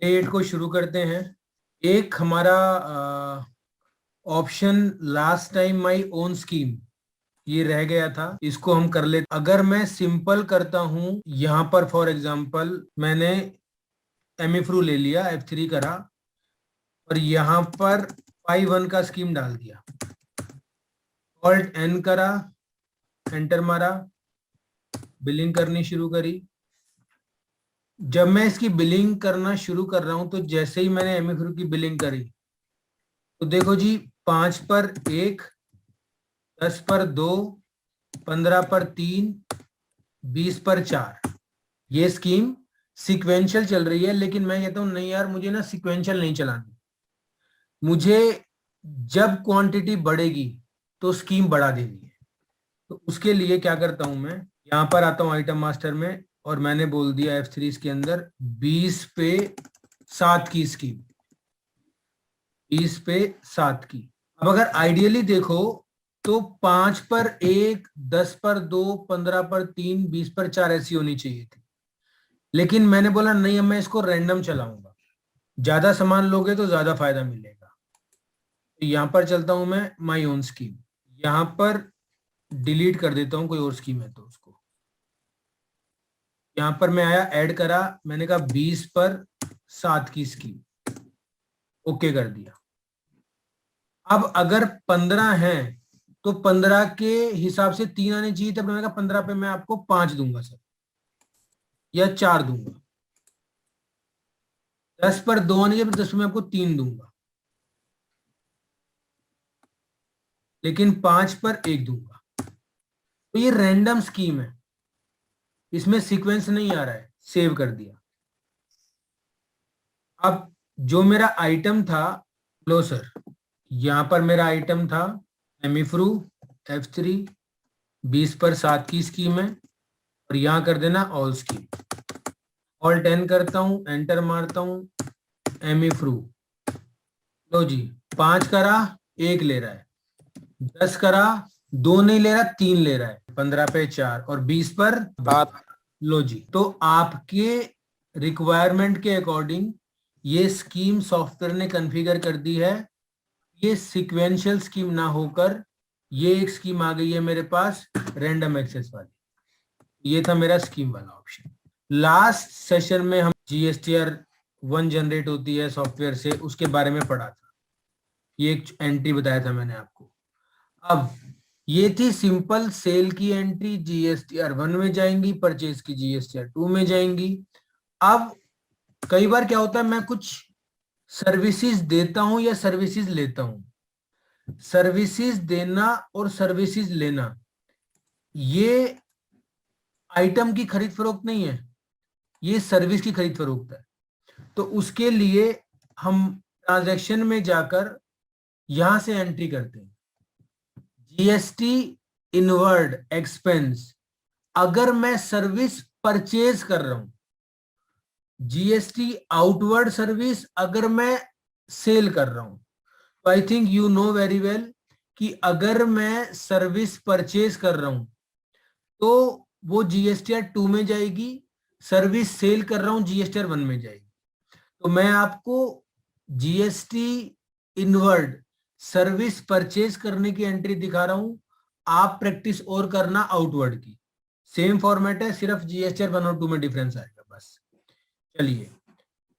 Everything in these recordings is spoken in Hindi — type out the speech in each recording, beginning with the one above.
8 को शुरू करते हैं। एक हमारा option last time my own scheme ये रह गया था, इसको हम कर लेते। अगर मैं सिंपल करता हूं, यहां पर फॉर एग्जांपल मैंने एमिफ्रू ले लिया, F3 करा और यहां पर पाई 1 का स्कीम डाल दिया, ऑल्ट N करा, एंटर मारा, बिलिंग करनी शुरू करी। जब मैं इसकी बिलिंग करना शुरू कर रहा हूं तो जैसे ही मैंने एमिफ्रू की बिलिंग करी तो देखो जी, 5 पर 1, 10 पर 2, 15 पर 3, 20 पर 4, ये स्कीम सीक्वेंशियल चल रही है। लेकिन मैं कहता हूं नहीं यार, मुझे ना सीक्वेंशियल नहीं चलानी, मुझे जब क्वांटिटी बढ़ेगी तो स्कीम बढ़ा देनी है। तो उसके लिए क्या करता हूं, मैं यहां पर आता हूं आइटम मास्टर में और मैंने बोल दिया F3 के अंदर 20 पे 7 की स्कीम, 20 पे 7 की। अब अगर आइडियली देखो तो 5 पर 1, 10 पर 2, 15 पर 3, 20 पर 4 ऐसी होनी चाहिए थी। लेकिन मैंने बोला नहीं, अब मैं इसको रैंडम चलाऊंगा, ज्यादा सामान लोगे तो ज्यादा फायदा मिलेगा। तो यहां पर चलता हूं मैं माई ओन स्कीम, यहां पर डिलीट कर देता हूं, कोई और स्कीम है तो उसको। यहां पर मैं आया, ऐड करा, मैंने कहा 20 पर 7 की स्कीम, ओके कर दिया। अब अगर 15 है तो 15 के हिसाब से 3 आने चाहिए, तब मैंने कहा 15 पे मैं आपको 5 दूंगा सर, या 4 दूंगा। 10 पर 2 आने चाहिए, 10 पे मैं आपको 3 दूंगा, लेकिन 5 पर 1 दूंगा। तो ये रैंडम स्कीम है, इसमें सीक्वेंस नहीं आ रहा है। सेव कर दिया। अब जो मेरा आइटम था, लो सर, यहां पर मेरा आइटम था एमिफ्रू F3, 20 पर 7 की स्कीम है, और यहां कर देना ऑल स्कीम, ऑल 10 करता हूं, एंटर मारता हूं, एमिफ्रू, लो जी, 5 करा, 1 ले रहा है, 10 करा, 2 नहीं ले रहा, 3 ले रहा है, 15 पे 4 और 20 पर 7। लो जी, तो आपके रिक्वायरमेंट के अकॉर्डिंग ये स्कीम सॉफ्टवेयर ने कॉन्फ़िगर कर दी है। ये सीक्वेंशियल स्कीम ना होकर ये एक स्कीम आ गई है मेरे पास, रैंडम एक्सेस वाली। ये था मेरा स्कीम वाला ऑप्शन। लास्ट सेशन में हम GSTR1 जनरेट होती है सॉफ्टवेयर से, उसके बारे में पढ़ा था। ये एक एंट्री बताया था मैंने आपको। अब ये थी सिंपल सेल की एंट्री, GSTR1 में जाएंगी, परचेज की GSTR2 में जाएंगी। अब कई बार क्या होता है, मैं कुछ सर्विसेज देता हूं या सर्विसेज लेता हूं। सर्विसेज देना और सर्विसेज लेना ये आइटम की खरीद फरोख्त नहीं है, ये सर्विस की खरीद फरोख्त है। तो उसके लिए हम ट्रांजैक्शन में जाकर यहां से एंट्री करते हैं, GST इनवर्ड एक्सपेंस। अगर मैं सर्विस परचेज कर रहा हूं, GST आउटवर्ड सर्विस अगर मैं सेल कर रहा हूं। तो I think you know very well कि अगर मैं सर्विस परचेज कर रहा हूं तो वो GSTR2 में जाएगी, सर्विस सेल कर रहा हूं GSTR1 में जाएगी। तो मैं आपको GST इनवर्ड सर्विस परचेज करने की एंट्री दिखा रहा हूं, आप प्रैक्टिस और करना आउटवर्ड की। सेम फॉर्मेट है, सिर्फ GSTR1 और 2 में डिफरेंस आएगा बस। चलिए,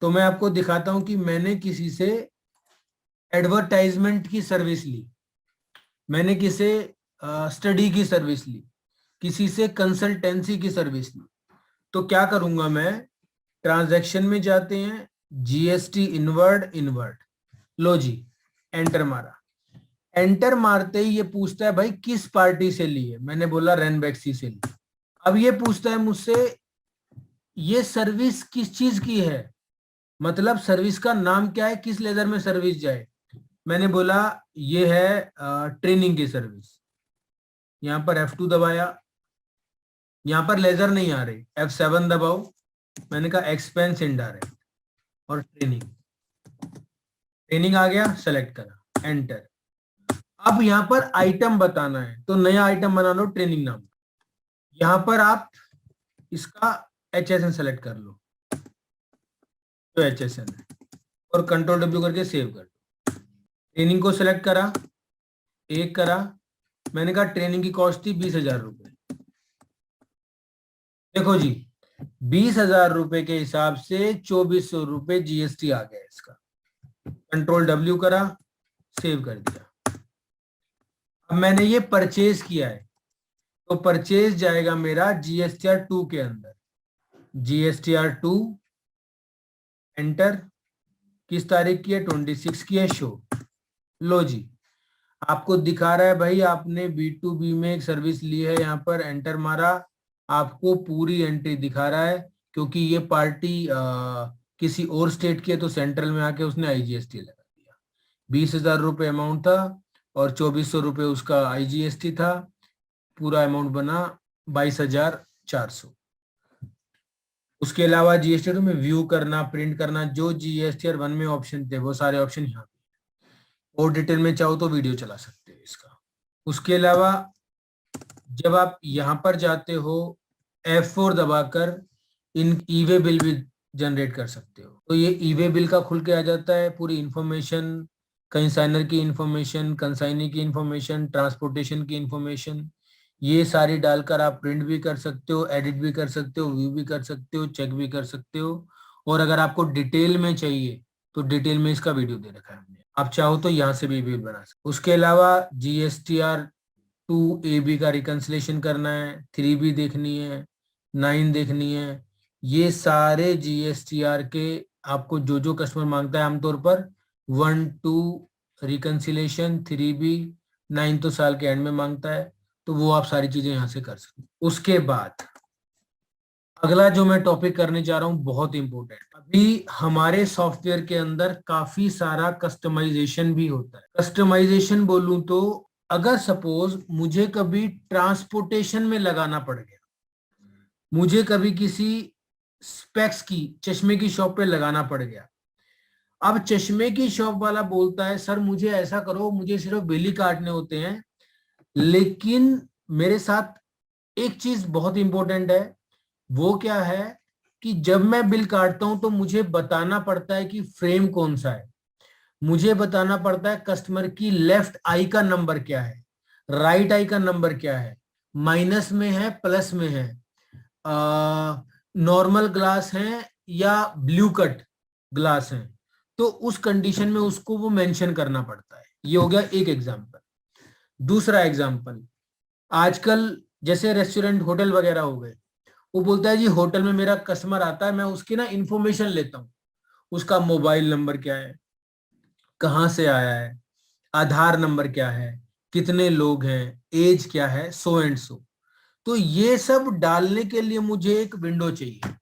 तो मैं आपको दिखाता हूं कि मैंने किसी से एडवर्टाइजमेंट की सर्विस ली, मैंने किसी स्टडी की सर्विस ली, किसी से कंसल्टेंसी की सर्विस ली। तो क्या करूंगा मैं, ट्रांजैक्शन में जाते हैं, GST इनवर्ड इनवर्ड, लो जी, एंटर मारा। एंटर मारते ही ये पूछता है भाई किस पार्टी से ली है, मैंने बोला रैनबैक्सी से ली। अब ये पूछता है मुझसे ये सर्विस किस चीज की है, मतलब सर्विस का नाम क्या है, किस लेजर में सर्विस जाए। मैंने बोला ये है ट्रेनिंग की सर्विस। यहां पर F2 दबाया, यहां पर लेजर नहीं आ रही, F7 दबाओ, मैंने कहा एक्सपेंस इनडायरेक्ट और ट्रेनिंग, ट्रेनिंग आ गया, सेलेक्ट करा, एंटर। अब यहां पर आइटम बताना है तो नया आइटम बना लो ट्रेनिंग नाम। यहां पर आप इसका HSN सेलेक्ट कर लो, जो HSN है, और कंट्रोल W करके सेव कर दो। ट्रेनिंग को सिलेक्ट करा, एक करा, मैंने कहा ट्रेनिंग की कॉस्ट थी 20,000 रुपए। देखो जी, 20,000 रुपए के हिसाब से 2,400 रुपए GST आ गया इसका। कंट्रोल W करा, सेव कर दिया। अब मैंने ये परचेज किया है, तो परचेज जाएगा मेरा GSTR 2 के अंदर। GSTR 2 एंटर, किस तारीख की है? 26 की है, शो। लो जी, आपको दिखा रहा है भाई आपने B2B में एक सर्विस ली है, यहाँ पर एंटर मारा, आपको पूरी एंट्री दिखा रहा है, क्योंकि ये पार्टी किसी और स्टेट की है तो सेंट्रल में आके उसने IGST लगा दिया। 20,000 रुपए अमाउंट था और 2,400 रुपए उसका IGST था, पूरा अमाउंट बना 22,400। उसके अलावा GST में व्यू करना, प्रिंट करना, जो GSTR 1 में ऑप्शन थे वो सारे ऑप्शन यहाँ पे। और डिटेल में चाहो तो वीडियो चला सकते हो इसका। उसके अलावा जब आप यहाँ पर जाते हो, F4 दबाकर इन ई-वे बिल भी जनरेट कर सकते हो। तो ये ई-वे बिल का खुल के आ जाता है, पूरी इंफॉर्मेशन, कंसाइनर की इंफॉर्मेशन, कंसाइनी की इंफॉर्मेशन, ट्रांसपोर्टेशन की इंफॉर्मेशन, ये सारी डालकर आप प्रिंट भी कर सकते हो, एडिट भी कर सकते हो, व्यू भी कर सकते हो, चेक भी कर सकते हो। और अगर आपको डिटेल में चाहिए तो डिटेल में इसका वीडियो दे रखा है हमने, आप चाहो तो यहाँ से भी बिल बना सकते हो। उसके अलावा GSTR 2AB का रिकंसिलेशन करना है, 3B देखनी है, 9 देखनी है, ये सारे GSTR के आपको जो जो कस्टमर मांगता है, आमतौर पर 1, 2 रिकंसिलेशन, 3B, 9 तो साल के एंड में मांगता है, तो वो आप सारी चीजें यहाँ से कर सकते हैं। उसके बाद अगला जो मैं टॉपिक करने जा रहा हूँ बहुत इंपॉर्टेंट, अभी हमारे सॉफ्टवेयर के अंदर काफी सारा कस्टमाइजेशन भी होता है। कस्टमाइजेशन बोलूं तो अगर सपोज मुझे कभी ट्रांसपोर्टेशन में लगाना पड़ गया, मुझे कभी किसी स्पेक्स की, चश्मे की शॉप पे लगाना पड़ गया, अब चश्मे की शॉप वाला बोलता है सर मुझे ऐसा करो, मुझे सिर्फ बिल ही काटने होते हैं, लेकिन मेरे साथ एक चीज बहुत इंपॉर्टेंट है, वो क्या है कि जब मैं बिल काटता हूं तो मुझे बताना पड़ता है कि फ्रेम कौन सा है, मुझे बताना पड़ता है कस्टमर की लेफ्ट आई का नंबर क्या है, राइट आई का नंबर क्या है, माइनस में है, प्लस में है, नॉर्मल ग्लास है या ब्लू कट ग्लास है, तो उस कंडीशन में उसको वो मेंशन करना पड़ता है। ये हो गया एक एग्जांपल। दूसरा एग्जांपल, आजकल जैसे रेस्टोरेंट, होटल वगैरह हो गए, वो बोलता है जी होटल में मेरा कस्टमर आता है, मैं उसकी ना इंफॉर्मेशन लेता हूँ, उसका मोबाइल नंबर क्या है, कहाँ से आया है, आधार नंबर क्या है, कितने लोग हैं, एज क्या है, सो एंड सो। तो ये सब डालने के लिए मुझे एक विंडो चाहिए।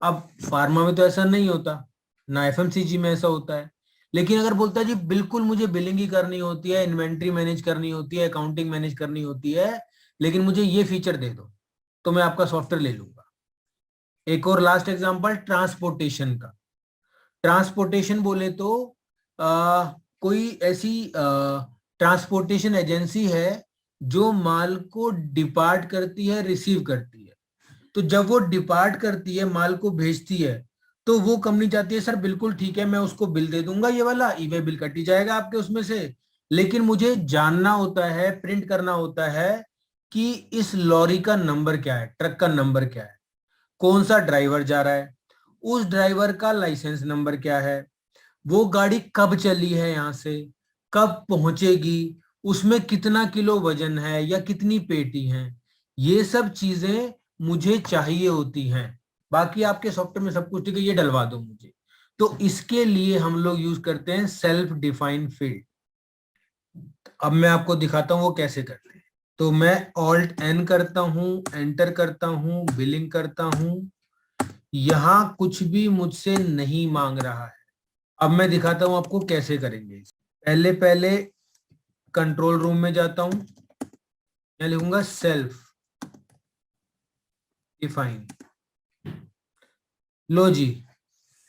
अब फार्मा में तो ऐसा नहीं होता, ना FMCG में ऐसा होता है, लेकिन अगर बोलता है जी बिल्कुल मुझे बिलिंग ही करनी होती है, इन्वेंट्री मैनेज करनी होती है, अकाउंटिंग मैनेज करनी होती है, लेकिन मुझे ये फीचर दे दो, तो मैं आपका सॉफ्टवेयर ले लूंगा। एक और लास्ट एग्जांपल ट्रांसपोर्टेशन का। ट्रांसपोर्टेशन बोले तो कोई ऐसी ट्रांसपोर्टेशन एजेंसी है जो माल को डिपार्ट करती है, रिसीव करती है, तो जब वो डिपार्ट करती है, माल को भेजती है, तो वो कंपनी चाहती है सर बिल्कुल ठीक है मैं उसको बिल दे दूंगा, ये वाला ई-वे बिल कट ही जाएगा आपके उसमें से, लेकिन मुझे जानना होता है, प्रिंट करना होता है कि इस लॉरी का नंबर क्या है, ट्रक का नंबर क्या है, कौन सा ड्राइवर जा रहा है, उस ड्राइवर का लाइसेंस नंबर क्या है, वो गाड़ी कब चली है, यहां से कब पहुंचेगी, उसमें कितना किलो वजन है या कितनी पेटी है, ये सब चीजें मुझे चाहिए होती हैं। बाकी आपके सॉफ्टवेयर में सब कुछ ठीक है, ये डलवा दो मुझे। तो इसके लिए हम लोग यूज करते हैं सेल्फ डिफाइंड फील्ड। अब मैं आपको दिखाता हूं वो कैसे करते हैं। तो मैं Alt-N करता हूं, एंटर करता हूं, बिलिंग करता हूं, यहां कुछ भी मुझसे नहीं मांग रहा है। अब मैं दिखाता हूं आपको कैसे करेंगे। पहले पहले कंट्रोल रूम में जाता हूं, मैं लिखूंगा सेल्फ डिफाइन। लो जी,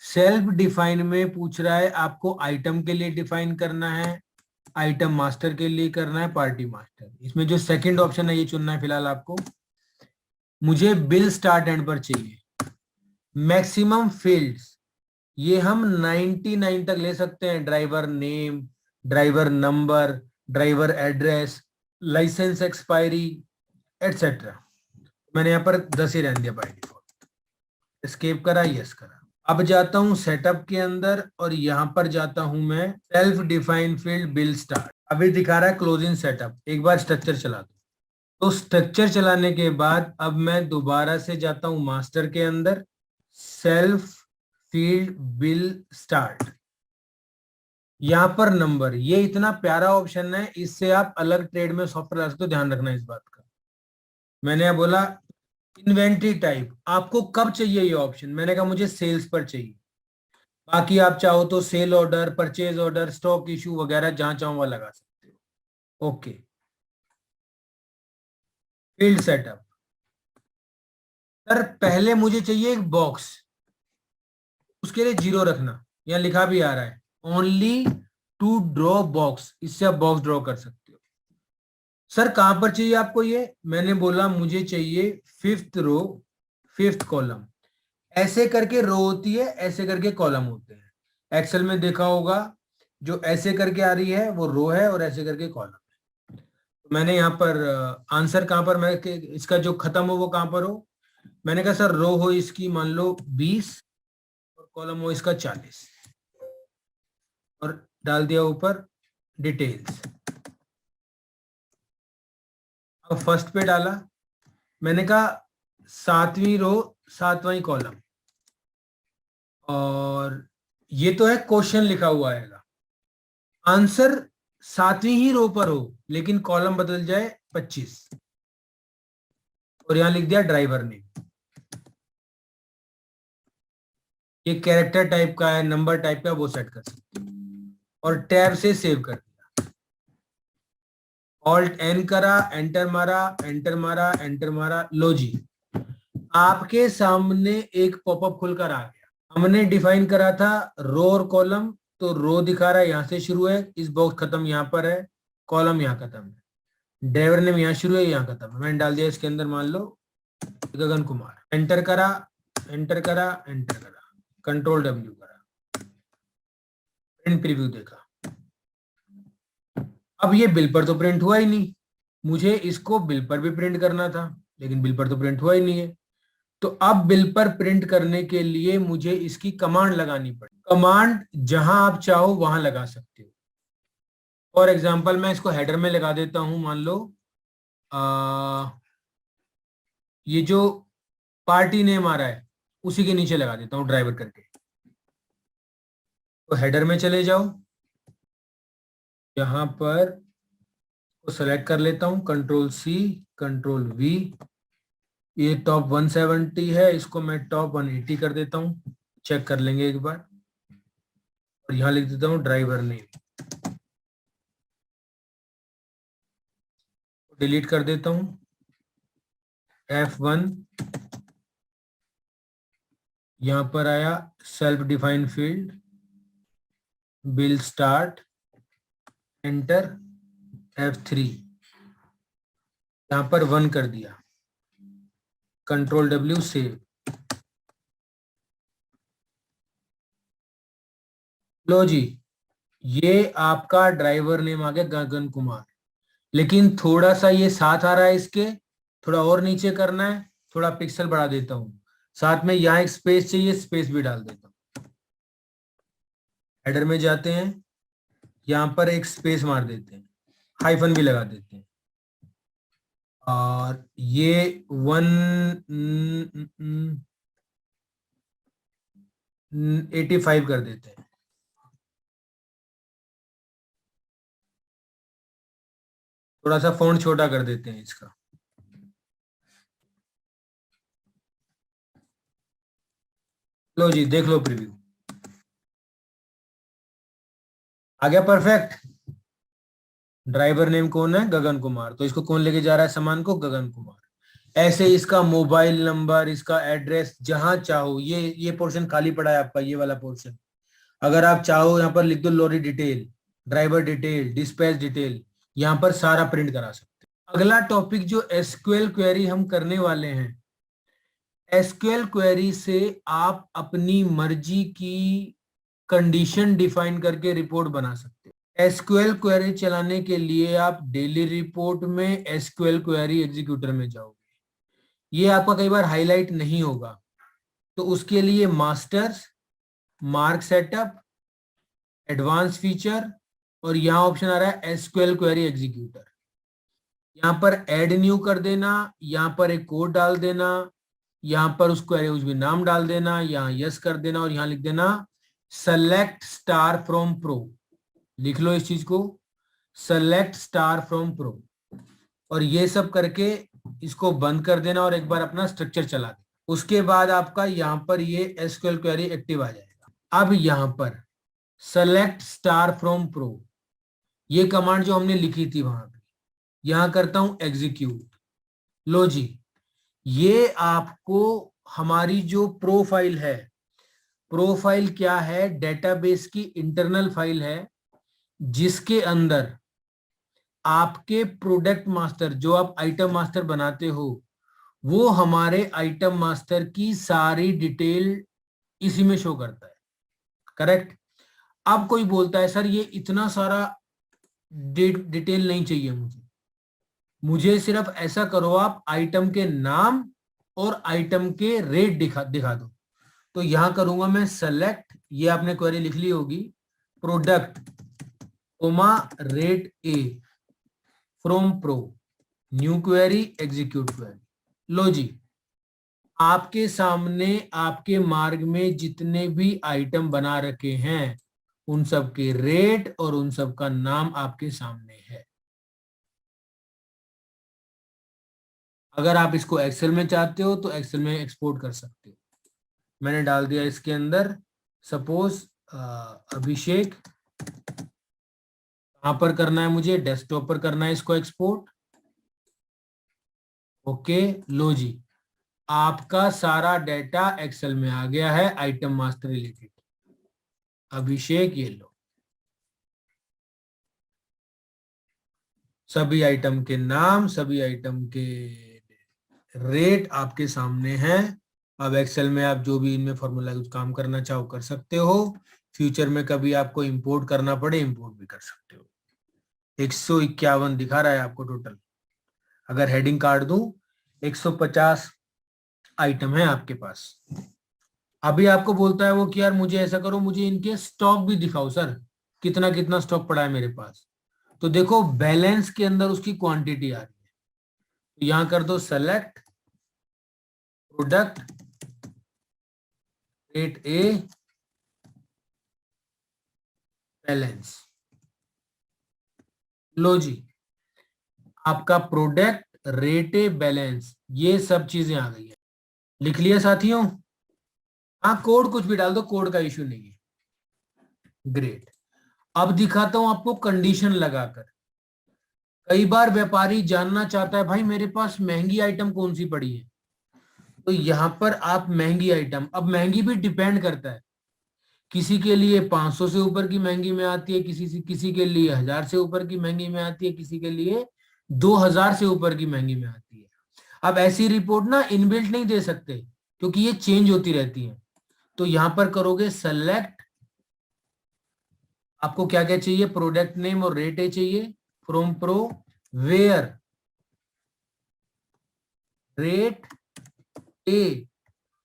सेल्फ डिफाइन में पूछ रहा है आपको आइटम के लिए डिफाइन करना है, आइटम मास्टर के लिए करना है, पार्टी मास्टर। इसमें जो सेकंड ऑप्शन है ये चुनना है फिलहाल आपको। मुझे बिल स्टार्ट एंड पर चाहिए, मैक्सिमम फील्ड्स, ये हम 99 तक ले सकते हैं, driver name, driver number, driver address, licence expiry etcetera. मैंने यहाँ पर 10 ही रहने दिया बाय डिफॉल्ट। एस्केप करा, यस करा। अब जाता हूं सेटअप के अंदर और यहां पर जाता हूं मैं self defined field bill start. अभी दिखा रहा है क्लोजिंग सेटअप। एक बार स्ट्रक्चर चला दो। तो स्ट्रक्चर चलाने के बाद अब मैं दोबारा से जाता हूं मास्टर के अंदर, सेल्फ फील्ड बिल स्टार्ट। यहां पर नंबर, ये इतना प्यारा ऑप्शन है, इससे आप अलग ट्रेड में सॉफ्टवेयर ला सकते हो, ध्यान रखना इस बात का। मैंने बोला इन्वेंट्री टाइप, आपको कब चाहिए ये ऑप्शन? मैंने कहा मुझे सेल्स पर चाहिए। बाकी आप चाहो तो sale order, purchase order, stock issue वगैरह जहां चाहो वहां लगा सकते हो। Okay, field setup. सर पहले मुझे चाहिए एक बॉक्स, उसके लिए 0 रखना। यहाँ लिखा भी आ रहा है ओनली टू ड्रॉ बॉक्स, इससे आप बॉक्स ड्रॉ कर सकते हो। सर कहां पर चाहिए आपको ये? मैंने बोला मुझे चाहिए 5th रो 5th कॉलम। ऐसे करके रो होती है, ऐसे करके कॉलम होते हैं। एक्सेल में देखा होगा, जो ऐसे करके आ रही है वो रो है और ऐसे करके कॉलम है। तो मैंने यहाँ पर आंसर कहां पर, मैं इसका जो खत्म हो वो कहां पर हो? मैंने कहा सर रो हो इसकी मान लो 20 और कॉलम हो इसका 40 और डाल दिया ऊपर डिटेल्स। अब फर्स्ट पे डाला, मैंने कहा 7वीं रो 7वां कॉलम, और ये तो है क्वेश्चन लिखा हुआ आएगा। आंसर 7वीं ही रो पर हो लेकिन कॉलम बदल जाए 25, और यहां लिख दिया ड्राइवर ने। ये कैरेक्टर टाइप का है, नंबर टाइप का, वो सेट कर सकते हो और टैब से सेव कर दिया। ऑल्ट एन करा, एंटर मारा, एंटर मारा, एंटर मारा। लो जी, आपके सामने एक पॉपअप खुलकर आ गया। हमने डिफाइन करा था रो और कॉलम, तो रो दिखा रहा है यहां से शुरू है, इस बॉक्स खत्म यहां पर है, कॉलम यहां खत्म है, ड्राइवर नेम यहां शुरू है यहां खत्म है। मैंने डाल दिया इसके अंदर मान लो गगन कुमार। एंटर करा, एंटर करा, एंटर करा, कंट्रोल डब्ल्यू करा, प्रिंट प्रीव्यू देखा। अब ये बिल पर तो प्रिंट हुआ ही नहीं, मुझे इसको बिल पर भी प्रिंट करना था, लेकिन बिल पर तो प्रिंट हुआ ही नहीं है। तो अब बिल पर प्रिंट करने के लिए मुझे इसकी कमांड लगानी पड़ी। कमांड जहां आप चाहो वहां लगा सकते हो। फॉर एग्जाम्पल मैं इसको हेडर में लगा देता हूं, मान लो ये जो पार्टी नेम आ रहा है उसी के नीचे लगा देता हूं ड्राइवर करके। तो हेडर में चले जाओ, यहां पर को सेलेक्ट कर लेता हूं, कंट्रोल सी, कंट्रोल वी। ये टॉप 170 है, इसको मैं टॉप 180 कर देता हूं, चेक कर लेंगे एक बार। और यहां लिख देता हूं ड्राइवर नेम, डिलीट कर देता हूं। F1, यहां पर आया self defined field bill start, enter. F3, यहां पर 1 कर दिया, कंट्रोल डब्ल्यू सेव। लो जी, ये आपका ड्राइवर नेम आ गया गगन कुमार, लेकिन थोड़ा सा ये साथ आ रहा है इसके, थोड़ा और नीचे करना है, थोड़ा पिक्सल बढ़ा देता हूं। साथ में यहाँ एक स्पेस चाहिए, स्पेस भी डाल देता हूं। हेडर में जाते हैं, यहां पर एक स्पेस मार देते हैं, हाइफन भी लगा देते हैं, और ये 185 कर देते हैं। थोड़ा सा फॉन्ट छोटा कर देते हैं इसका। लो जी, देख लो प्रीव्यू, आ गया परफेक्ट। ड्राइवर नेम कौन है? गगन कुमार। तो इसको कौन लेके जा रहा है सामान को? गगन कुमार। ऐसे इसका मोबाइल नंबर, इसका एड्रेस, जहां चाहो। ये पोर्शन खाली पड़ा है आपका, ये वाला पोर्शन। अगर आप चाहो यहाँ पर लिख दो lorry detail, driver detail, dispatch detail, यहाँ पर सारा प्रिंट करा सकते हैं। अगला टॉपिक जो एसक्यूएल क्वेरी हम करने वाले हैं, एसक्यूएल क्वेरी से आप अपनी मर्जी की कंडीशन डिफाइन करके रिपोर्ट बना सकते हो। एसक्यूएल क्वेरी चलाने के लिए आप डेली रिपोर्ट में एसक्यूएल क्वेरी एग्जीक्यूटर में जाओगे, ये आपका कई बार हाईलाइट नहीं होगा, तो उसके लिए masters, mark setup, advance feature, और यहाँ ऑप्शन आ रहा है एसक्यूएल क्वेरी एग्जीक्यूटर। यहाँ पर ऐड न्यू कर देना, यहाँ पर एक कोड डाल देना, यहाँ पर उस क्वेरी कुछ भी नाम डाल देना, यहाँ यस कर देना और यहाँ लिख देना सेलेक्ट स्टार फ्रॉम प्रो। लिख लो इस चीज को, सेलेक्ट स्टार फ्रॉम प्रो, और ये सब करके इसको बंद कर देना और एक बार अपना स्ट्रक्चर चला देना। उसके बाद आपका यहाँ पर ये एसक्यूएल क्वेरी एक्टिव आ जाएगा। अब यहाँ पर सेलेक्ट स्टार फ्रॉम प्रो, ये कमांड जो हमने लिखी थी वहां पे, यहां करता हूं एग्जीक्यूट। लो जी, ये आपको हमारी जो प्रोफाइल है, प्रोफाइल क्या है, डेटाबेस की इंटरनल फाइल है जिसके अंदर आपके प्रोडक्ट मास्टर, जो आप आइटम मास्टर बनाते हो, वो हमारे आइटम मास्टर की सारी डिटेल इसी में शो करता है। करेक्ट। अब कोई बोलता है सर ये इतना सारा डिटेल नहीं चाहिए मुझे सिर्फ ऐसा करो आप आइटम के नाम और आइटम के रेट दिखा दो। तो यहां करूंगा मैं सेलेक्ट, ये आपने क्वेरी लिख ली होगी, product comma rate a from pro, new query execute query. लो जी, आपके सामने आपके मार्ग में जितने भी आइटम बना रखे हैं उन सब के रेट और उन सब का नाम आपके सामने है। अगर आप इसको एक्सेल में चाहते हो तो एक्सेल में एक्सपोर्ट कर सकते हो। मैंने डाल दिया इसके अंदर, सपोज अभिषेक, कहां पर करना है मुझे, डेस्कटॉप पर करना है इसको एक्सपोर्ट। ओके, लो जी, आपका सारा डेटा एक्सेल में आ गया है आइटम मास्टर रिलेटेड। अभिषेक, ये लो, सभी आइटम के नाम, सभी आइटम के रेट आपके सामने हैं। अब एक्सेल में आप जो भी इनमें फॉर्मूला कुछ काम करना चाहो कर सकते हो। फ्यूचर में कभी आपको इंपोर्ट करना पड़े इंपोर्ट भी कर सकते हो। 151 दिखा रहा है आपको टोटल। अगर हेडिंग काट दूं 150 आइटम है आपके पास। अभी आपको बोलता है वो कि यार मुझे ऐसा करो, मुझे इनके स्टॉक भी दिखाओ सर, कितना कितना स्टॉक पड़ा है मेरे पास। तो देखो बैलेंस के अंदर उसकी क्वांटिटी आ रही है, तो यहां कर दो select product rate a balance. लो जी, आपका प्रोडक्ट रेट ए बैलेंस, ये सब चीजें आ गई है। लिख लिया साथियों? हाँ, कोड कुछ भी डाल दो, कोड का इश्यू नहीं है। ग्रेट। अब दिखाता हूं आपको कंडीशन लगाकर। कई बार व्यापारी जानना चाहता है भाई मेरे पास महंगी आइटम कौन सी पड़ी है, तो यहां पर आप महंगी आइटम, अब महंगी भी डिपेंड करता है, किसी के लिए 500 से ऊपर की महंगी में आती है, किसी के लिए 1000 से ऊपर की महंगी में आती है, किसी के लिए 2000 से ऊपर की महंगी में आती है। अब ऐसी रिपोर्ट ना इनबिल्ट नहीं दे सकते क्योंकि ये चेंज होती रहती है। तो यहां पर करोगे सेलेक्ट, आपको क्या क्या चाहिए, प्रोडक्ट नेम और रेट ए चाहिए from pro, where rate a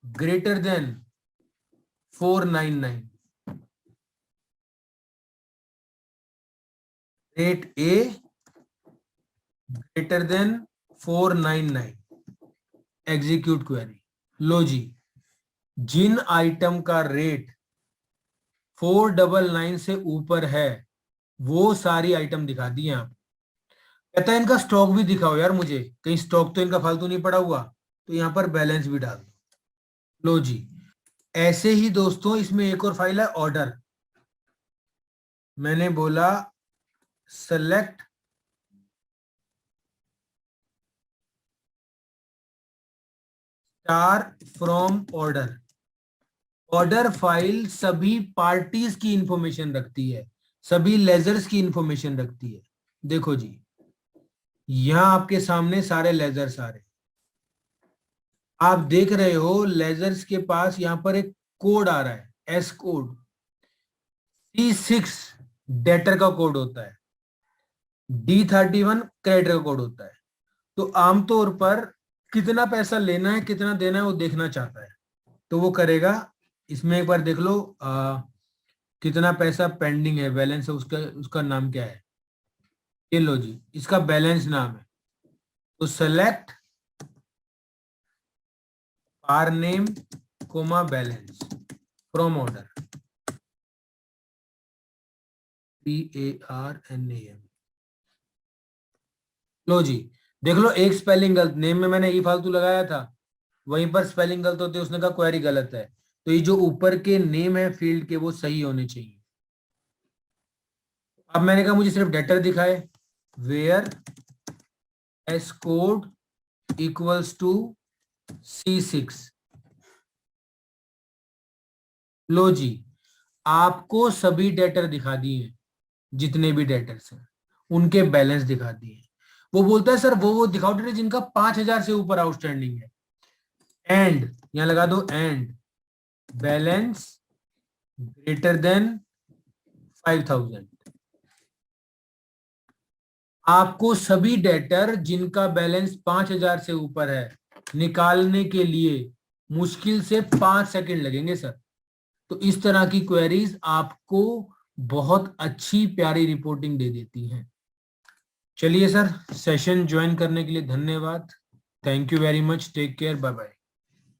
greater than 499, rate a greater than 499, execute query. लो जी, जिन आइटम का रेट 499 से ऊपर है वो सारी आइटम दिखा दी आप। कहता है इनका स्टॉक भी दिखाओ यार मुझे, कहीं स्टॉक तो इनका फालतू नहीं पड़ा हुआ, तो यहां पर बैलेंस भी डाल दो। लो जी, ऐसे ही दोस्तों इसमें एक और फाइल है ऑर्डर। मैंने बोला select star from order. Order file सभी पार्टीज की इंफॉर्मेशन रखती है, सभी लेजर्स की इंफॉर्मेशन रखती है। देखो जी, यहां आपके सामने सारे लेजर्स आ रहे, आप देख रहे हो लेजर्स के पास यहाँ पर एक कोड आ रहा है, एस कोड। C6 डेटर का कोड होता है, D31 क्रेडिटर का कोड होता है। तो आमतौर पर कितना पैसा लेना है कितना देना है वो देखना चाहता है, तो वो करेगा। इसमें एक बार देख लो कितना पैसा पेंडिंग है, बैलेंस है, उसका उसका नाम क्या है, ये लो जी, इसका बैलेंस नाम है। तो select par name comma balance from order, PARNAM। लो जी, देख लो एक स्पेलिंग गलत, नेम में मैंने ई फालतू लगाया था, वहीं पर स्पेलिंग गलत होती है, उसने कहा क्वेरी गलत है। तो ये जो ऊपर के नेम है फील्ड के वो सही होने चाहिए। अब मैंने कहा मुझे सिर्फ डेटर दिखाए, where S code equals to C6। लो जी, आपको सभी डेटर दिखा दिए, जितने भी डेटर्स हैं उनके बैलेंस दिखा दिए। वो बोलता है सर वो दिखाओ डेटर जिनका 5,000 से ऊपर आउटस्टैंडिंग है। एंड यहां लगा दो, एंड बैलेंस ग्रेटर देन 5,000। आपको सभी डेटर जिनका बैलेंस 5,000 से ऊपर है निकालने के लिए मुश्किल से 5 सेकंड लगेंगे सर। तो इस तरह की क्वेरीज आपको बहुत अच्छी प्यारी रिपोर्टिंग दे देती हैं। चलिए सर, सेशन ज्वाइन करने के लिए धन्यवाद। Thank you very much, take care, bye bye.